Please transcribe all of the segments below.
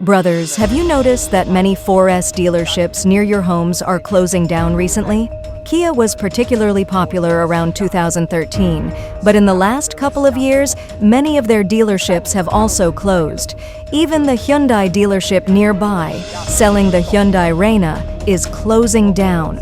Brothers, have you noticed that many 4S dealerships near your homes are closing down recently? Kia was particularly popular around 2013, but in the last couple of years, many of their dealerships have also closed. Even the Hyundai dealership nearby, selling the Hyundai Reina, is closing down.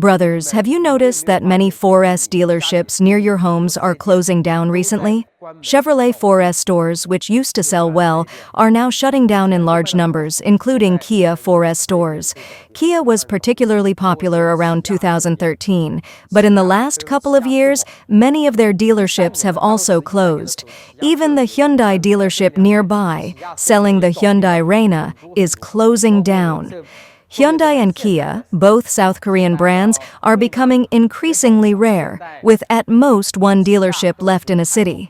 Brothers, have you noticed that many 4S dealerships near your homes are closing down recently? Chevrolet 4S stores, which used to sell well, are now shutting down in large numbers, including Kia 4S stores. Kia was particularly popular around 2013, but in the last couple of years, many of their dealerships have also closed. Even the Hyundai dealership nearby, selling the Hyundai Reina, is closing down. Hyundai and Kia, both South Korean brands, are becoming increasingly rare, with at most one dealership left in a city.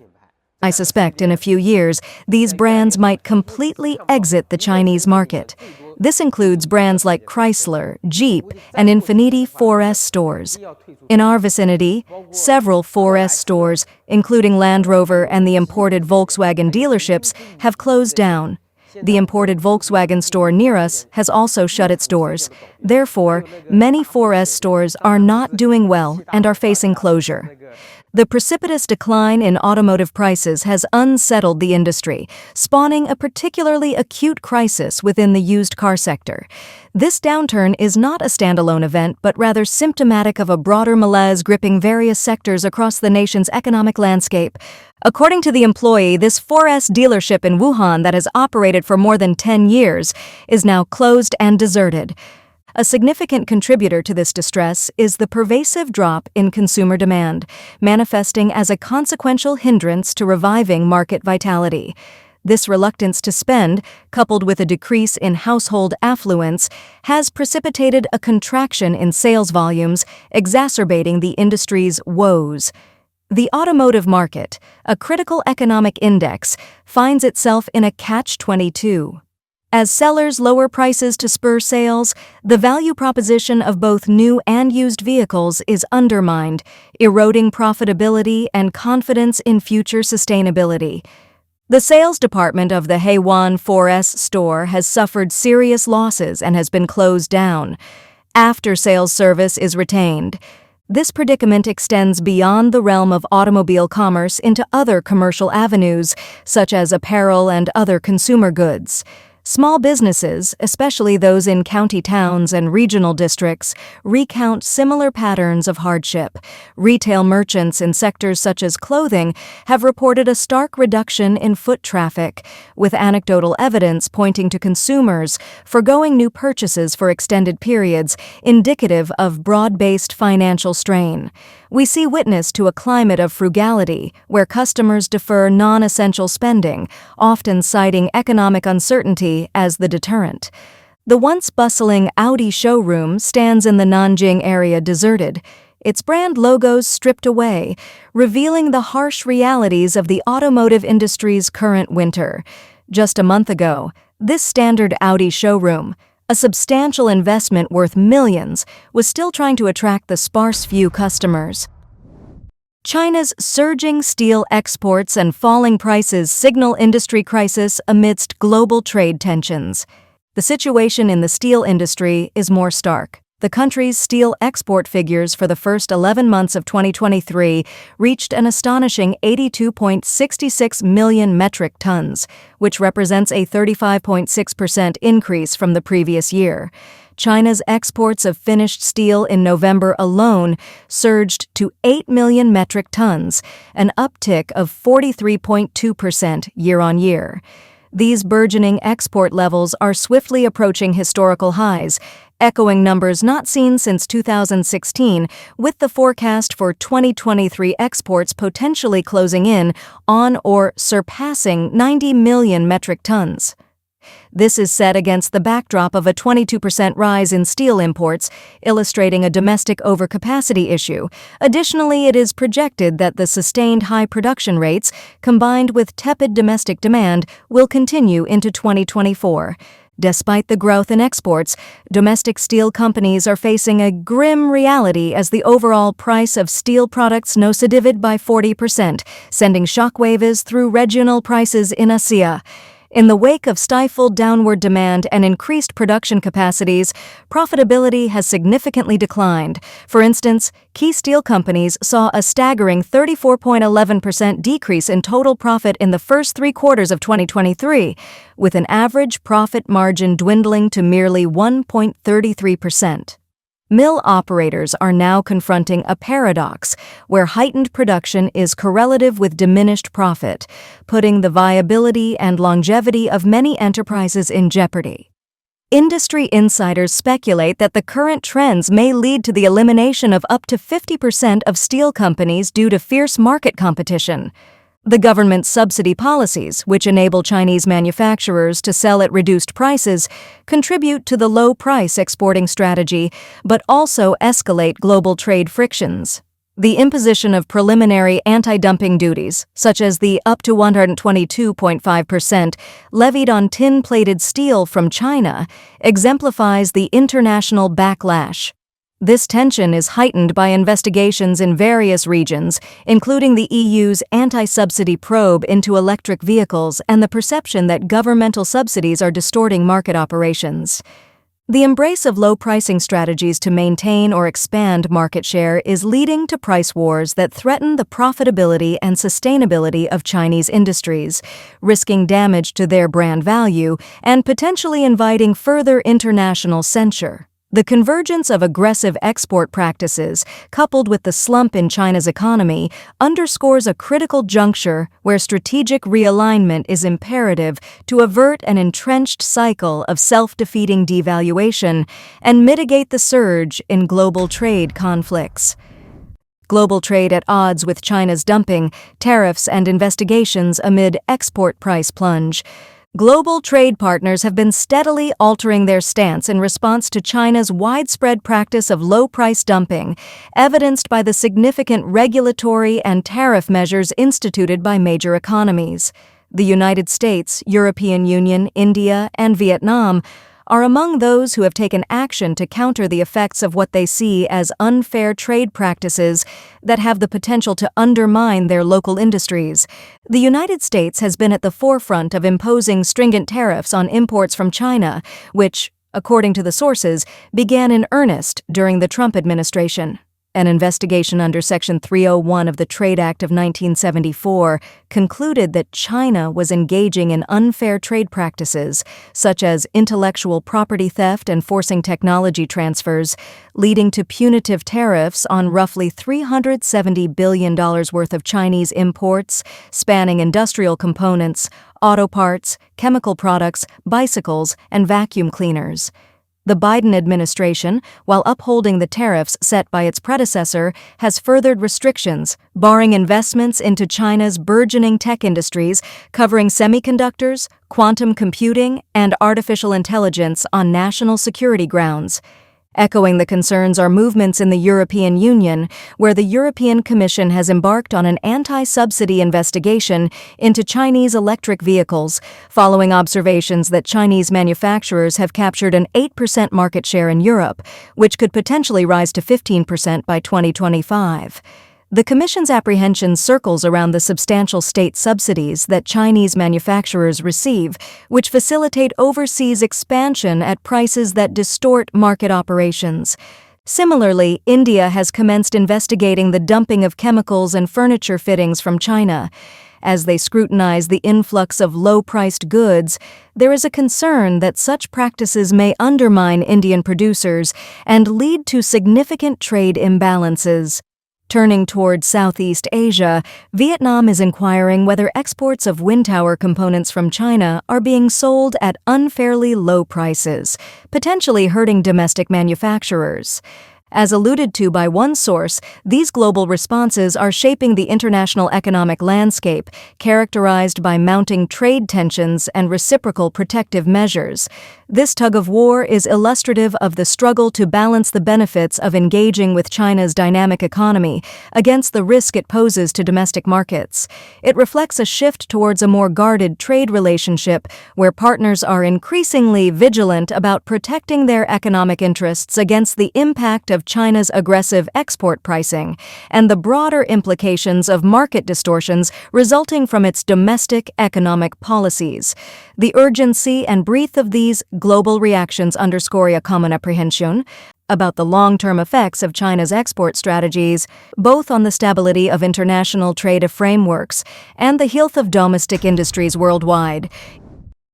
I suspect in a few years, these brands might completely exit the Chinese market. This includes brands like Chrysler, Jeep, and Infiniti 4S stores. In our vicinity, several 4S stores, including Land Rover and the imported Volkswagen dealerships, have closed down. The imported Volkswagen store near us has also shut its doors. Therefore, many 4S stores are not doing well and are facing closure. The precipitous decline in automotive prices has unsettled the industry, spawning a particularly acute crisis within the used car sector. This downturn is not a standalone event, but rather symptomatic of a broader malaise gripping various sectors across the nation's economic landscape. According to the employee, this 4S dealership in Wuhan that has operated for more than 10 years is now closed and deserted. A significant contributor to this distress is the pervasive drop in consumer demand, manifesting as a consequential hindrance to reviving market vitality. This reluctance to spend, coupled with a decrease in household affluence, has precipitated a contraction in sales volumes, exacerbating the industry's woes. The automotive market, a critical economic index, finds itself in a catch-22. As sellers lower prices to spur sales, the value proposition of both new and used vehicles is undermined, eroding profitability and confidence in future sustainability. The sales department of the Xi'an 4S store has suffered serious losses and has been closed down. After-sales service is retained. This predicament extends beyond the realm of automobile commerce into other commercial avenues, such as apparel and other consumer goods. Small businesses, especially those in county towns and regional districts, recount similar patterns of hardship. Retail merchants in sectors such as clothing have reported a stark reduction in foot traffic, with anecdotal evidence pointing to consumers forgoing new purchases for extended periods, indicative of broad-based financial strain. We see witness to a climate of frugality where customers defer non-essential spending, often citing economic uncertainty as the deterrent. The once bustling Audi showroom stands in the Nanjing area deserted, its brand logos stripped away, revealing the harsh realities of the automotive industry's current winter. Just a month ago, this standard Audi showroom, a substantial investment worth millions, was still trying to attract the sparse few customers. China's surging steel exports and falling prices signal industry crisis amidst global trade tensions. The situation in the steel industry is more stark. The country's steel export figures for the first 11 months of 2023 reached an astonishing 82.66 million metric tons, which represents a 35.6% increase from the previous year. China's exports of finished steel in November alone surged to 8 million metric tons, an uptick of 43.2% year-on-year. These burgeoning export levels are swiftly approaching historical highs, echoing numbers not seen since 2016, with the forecast for 2023 exports potentially closing in on or surpassing 90 million metric tons. This is set against the backdrop of a 22% rise in steel imports, illustrating a domestic overcapacity issue. Additionally, it is projected that the sustained high production rates, combined with tepid domestic demand, will continue into 2024. Despite the growth in exports, domestic steel companies are facing a grim reality as the overall price of steel products nosedivid by 40%, sending shockwaves through regional prices in Asia. In the wake of stifled downward demand and increased production capacities, profitability has significantly declined. For instance, key steel companies saw a staggering 34.11% decrease in total profit in the first 3 quarters of 2023, with an average profit margin dwindling to merely 1.33%. Mill operators are now confronting a paradox where heightened production is correlative with diminished profit, putting the viability and longevity of many enterprises in jeopardy. Industry insiders speculate that the current trends may lead to the elimination of up to 50% of steel companies due to fierce market competition. The government's subsidy policies, which enable Chinese manufacturers to sell at reduced prices, contribute to the low-price exporting strategy, but also escalate global trade frictions. The imposition of preliminary anti-dumping duties, such as the up to 122.5% levied on tin-plated steel from China, exemplifies the international backlash. This tension is heightened by investigations in various regions, including the EU's anti-subsidy probe into electric vehicles and the perception that governmental subsidies are distorting market operations. The embrace of low pricing strategies to maintain or expand market share is leading to price wars that threaten the profitability and sustainability of Chinese industries, risking damage to their brand value and potentially inviting further international censure. The convergence of aggressive export practices, coupled with the slump in China's economy, underscores a critical juncture where strategic realignment is imperative to avert an entrenched cycle of self-defeating devaluation and mitigate the surge in global trade conflicts. Global trade at odds with China's dumping, tariffs, and investigations amid export price plunge. Global trade partners have been steadily altering their stance in response to China's widespread practice of low-price dumping, evidenced by the significant regulatory and tariff measures instituted by major economies. The United States, European Union, India, and Vietnam are among those who have taken action to counter the effects of what they see as unfair trade practices that have the potential to undermine their local industries. The United States has been at the forefront of imposing stringent tariffs on imports from China, which, according to the sources, began in earnest during the Trump administration. An investigation under Section 301 of the Trade Act of 1974 concluded that China was engaging in unfair trade practices, such as intellectual property theft and forcing technology transfers, leading to punitive tariffs on roughly $370 billion worth of Chinese imports, spanning industrial components, auto parts, chemical products, bicycles, and vacuum cleaners. The Biden administration, while upholding the tariffs set by its predecessor, has furthered restrictions, barring investments into China's burgeoning tech industries covering semiconductors, quantum computing, and artificial intelligence on national security grounds. Echoing the concerns are movements in the European Union, where the European Commission has embarked on an anti-subsidy investigation into Chinese electric vehicles, following observations that Chinese manufacturers have captured an 8% market share in Europe, which could potentially rise to 15% by 2025. The Commission's apprehension circles around the substantial state subsidies that Chinese manufacturers receive, which facilitate overseas expansion at prices that distort market operations. Similarly, India has commenced investigating the dumping of chemicals and furniture fittings from China. As they scrutinize the influx of low-priced goods, there is a concern that such practices may undermine Indian producers and lead to significant trade imbalances. Turning toward Southeast Asia, Vietnam is inquiring whether exports of wind tower components from China are being sold at unfairly low prices, potentially hurting domestic manufacturers. As alluded to by one source, these global responses are shaping the international economic landscape, characterized by mounting trade tensions and reciprocal protective measures. This tug-of-war is illustrative of the struggle to balance the benefits of engaging with China's dynamic economy against the risk it poses to domestic markets. It reflects a shift towards a more guarded trade relationship where partners are increasingly vigilant about protecting their economic interests against the impact of China's aggressive export pricing and the broader implications of market distortions resulting from its domestic economic policies. The urgency and breadth of these global reactions underscore a common apprehension about the long-term effects of China's export strategies, both on the stability of international trade frameworks and the health of domestic industries worldwide.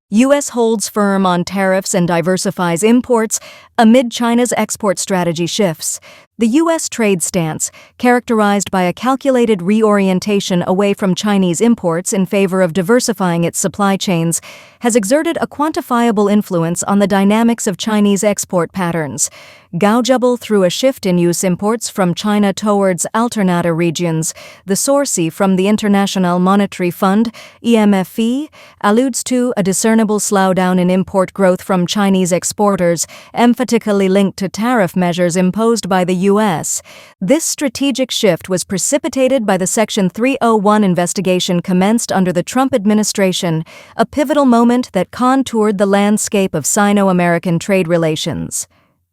U.S. holds firm on tariffs and diversifies imports amid China's export strategy shifts. The U.S. trade stance, characterized by a calculated reorientation away from Chinese imports in favor of diversifying its supply chains, has exerted a quantifiable influence on the dynamics of Chinese export patterns. Gaugeable through a shift in U.S. imports from China towards alternate regions, the source from the International Monetary Fund, IMF, alludes to a discernible slowdown in import growth from Chinese exporters, emphatically linked to tariff measures imposed by the U.S. This strategic shift was precipitated by the Section 301 investigation commenced under the Trump administration, a pivotal moment that contoured the landscape of Sino-American trade relations.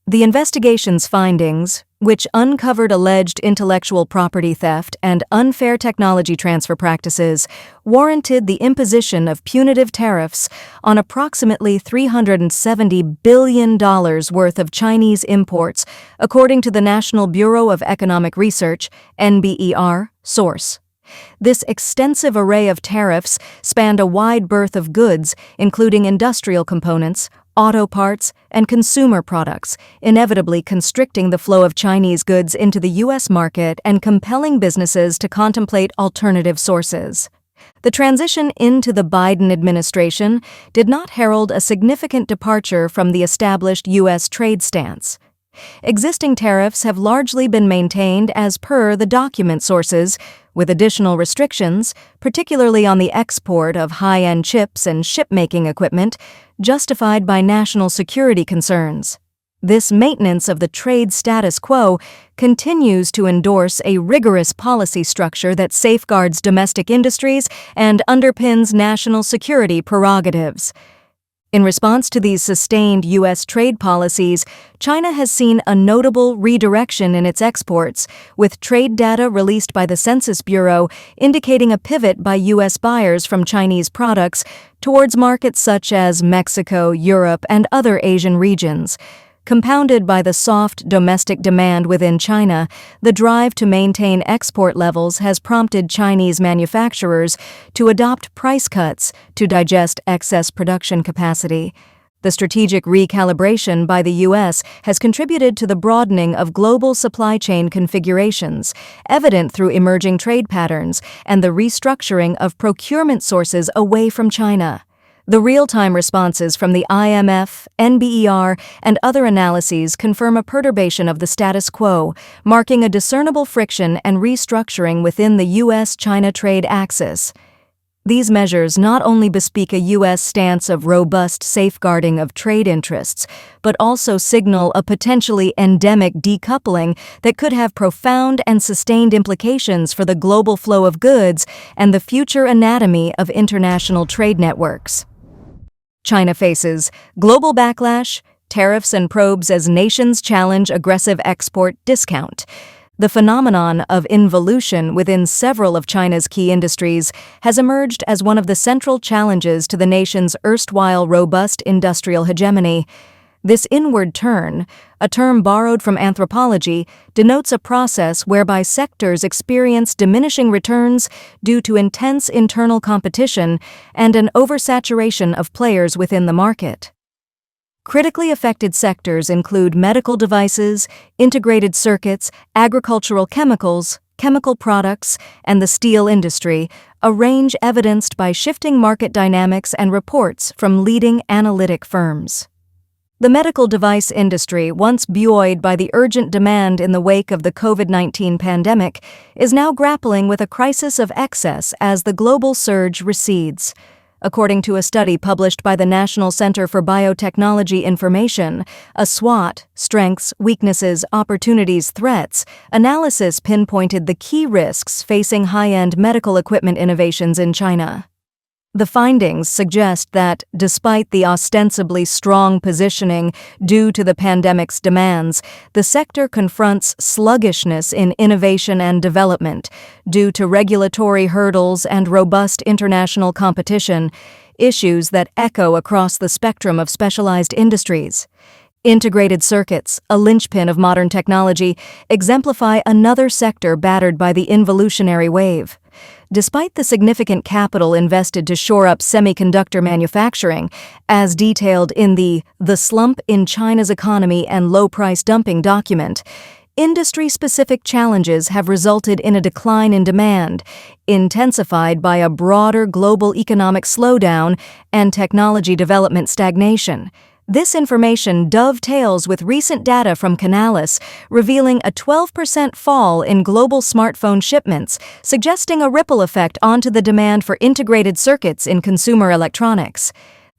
The investigation's findings, which uncovered alleged intellectual property theft and unfair technology transfer practices, warranted the imposition of punitive tariffs on approximately $370 billion worth of Chinese imports, according to the National Bureau of Economic Research, NBER, source. This extensive array of tariffs spanned a wide berth of goods, including industrial components, auto parts, and consumer products, inevitably constricting the flow of Chinese goods into the U.S. market and compelling businesses to contemplate alternative sources. The transition into the Biden administration did not herald a significant departure from the established U.S. trade stance. Existing tariffs have largely been maintained as per the document sources, with additional restrictions, particularly on the export of high-end chips and shipmaking equipment, justified by national security concerns. This maintenance of the trade status quo continues to endorse a rigorous policy structure that safeguards domestic industries and underpins national security prerogatives. In response to these sustained U.S. trade policies, China has seen a notable redirection in its exports, with trade data released by the Census Bureau indicating a pivot by U.S. buyers from Chinese products towards markets such as Mexico, Europe, and other Asian regions. Compounded by the soft domestic demand within China, the drive to maintain export levels has prompted Chinese manufacturers to adopt price cuts to digest excess production capacity. The strategic recalibration by the U.S. has contributed to the broadening of global supply chain configurations, evident through emerging trade patterns and the restructuring of procurement sources away from China. The real-time responses from the IMF, NBER, and other analyses confirm a perturbation of the status quo, marking a discernible friction and restructuring within the U.S.-China trade axis. These measures not only bespeak a U.S. stance of robust safeguarding of trade interests, but also signal a potentially endemic decoupling that could have profound and sustained implications for the global flow of goods and the future anatomy of international trade networks. China faces global backlash, tariffs and probes as nations challenge aggressive export discount. The phenomenon of involution within several of China's key industries has emerged as one of the central challenges to the nation's erstwhile robust industrial hegemony. This inward turn, a term borrowed from anthropology, denotes a process whereby sectors experience diminishing returns due to intense internal competition and an oversaturation of players within the market. Critically affected sectors include medical devices, integrated circuits, agricultural chemicals, chemical products, and the steel industry, a range evidenced by shifting market dynamics and reports from leading analytic firms. The medical device industry, once buoyed by the urgent demand in the wake of the COVID-19 pandemic, is now grappling with a crisis of excess as the global surge recedes. According to a study published by the National Center for Biotechnology Information, a SWOT, strengths, weaknesses, opportunities, threats, analysis pinpointed the key risks facing high-end medical equipment innovations in China. The findings suggest that, despite the ostensibly strong positioning due to the pandemic's demands, the sector confronts sluggishness in innovation and development due to regulatory hurdles and robust international competition, issues that echo across the spectrum of specialized industries. Integrated circuits, a linchpin of modern technology, exemplify another sector battered by the involutionary wave. Despite the significant capital invested to shore up semiconductor manufacturing, as detailed in the Slump in China's Economy and Low Price Dumping document, industry-specific challenges have resulted in a decline in demand, intensified by a broader global economic slowdown and technology development stagnation. This information dovetails with recent data from Canalys, revealing a 12% fall in global smartphone shipments, suggesting a ripple effect onto the demand for integrated circuits in consumer electronics.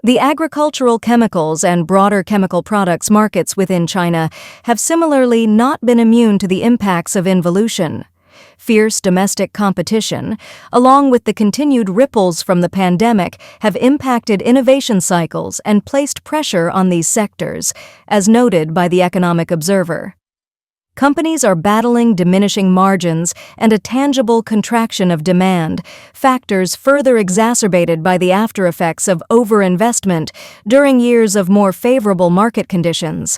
The agricultural chemicals and broader chemical products markets within China have similarly not been immune to the impacts of involution. Fierce domestic competition, along with the continued ripples from the pandemic, have impacted innovation cycles and placed pressure on these sectors, as noted by the Economic Observer. Companies are battling diminishing margins and a tangible contraction of demand, factors further exacerbated by the aftereffects of overinvestment during years of more favorable market conditions.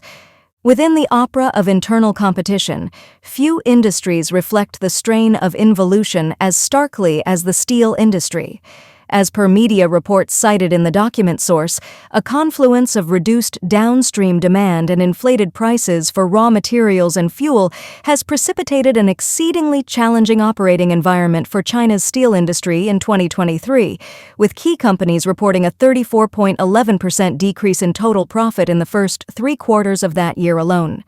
Within the opera of internal competition, few industries reflect the strain of involution as starkly as the steel industry. As per media reports cited in the document source, a confluence of reduced downstream demand and inflated prices for raw materials and fuel has precipitated an exceedingly challenging operating environment for China's steel industry in 2023, with key companies reporting a 34.11% decrease in total profit in the first 3 quarters of that year alone.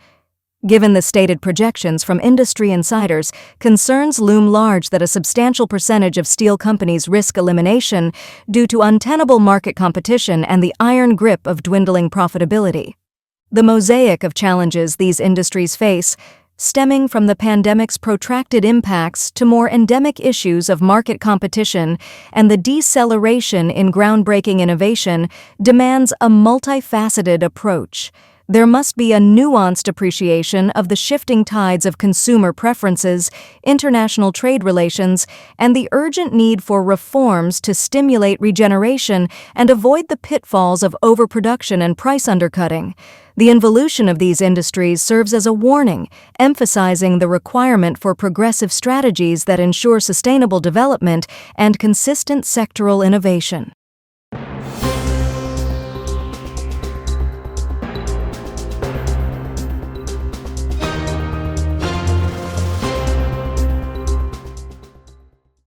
Given the stated projections from industry insiders, concerns loom large that a substantial percentage of steel companies risk elimination due to untenable market competition and the iron grip of dwindling profitability. The mosaic of challenges these industries face, stemming from the pandemic's protracted impacts to more endemic issues of market competition and the deceleration in groundbreaking innovation, demands a multifaceted approach. There must be a nuanced appreciation of the shifting tides of consumer preferences, international trade relations, and the urgent need for reforms to stimulate regeneration and avoid the pitfalls of overproduction and price undercutting. The involution of these industries serves as a warning, emphasizing the requirement for progressive strategies that ensure sustainable development and consistent sectoral innovation.